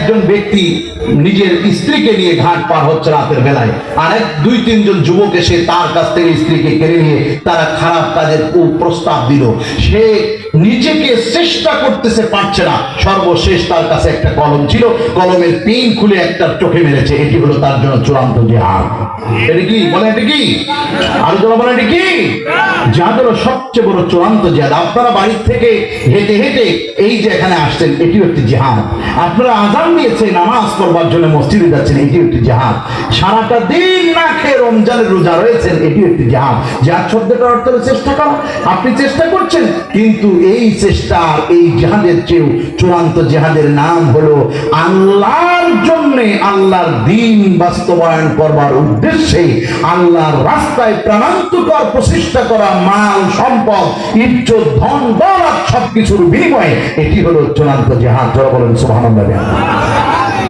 একজন ব্যক্তি নিজের স্ত্রীকে নিয়ে ঘাট পার হচ্ছে রাতের বেলায়, আর এক দুই তিনজন যুবক এসে তার কাছ থেকে স্ত্রীকে কেড়ে নিয়ে তারা খারাপ কাজের প্রস্তাব দিল। সে নিজেকে চেষ্টা করতেছে, পারছে না। সর্বশেষ তার কাছে একটা কলম ছিল, কলমের পিন খুলে একটা চোখে মেরেছে। এটি হলো তার জন্য চূড়ান্ত জিহাদ। এটা কি বলে? এটা কি? আর যারা বলে এটা কি? জিহাদ হলো সবচেয়ে বড় চূড়ান্ত জিহাদ। আপনারা বাড়ি থেকে হেঁটে হেঁটে এই যে এখানে আসছেন, এটিও একটি জিহাদ। আপনারা আযান দিয়েছেন, নামাজ পড়বার জন্য মসজিদে যাচ্ছেন, এটিও একটি জিহাদ। সারাটা দিন না খেয়ে রমজানের রোজা রয়েছেন, এটিও একটি জিহাদ। জিহাদ শব্দটার অর্থ হলো চেষ্টা করা। আপনি চেষ্টা করছেন, কিন্তু এই চেষ্টা, এই জিহাদের চেয়েও চূড়ান্ত জিহাদের নাম হলো আল্লাহর জন্য, আল্লাহর দ্বীন বাস্তবায়ন করবার উদ্দেশ্যে আল্লাহর রাস্তায় প্রাণান্তকর প্রচেষ্টা করা, মাল সম্পদ ইজ্জত ধন দৌলত সবকিছুর বিনিময়ে, এটি হলো চূড়ান্ত জিহাদ। যারা বলেন সুবহানাল্লাহ।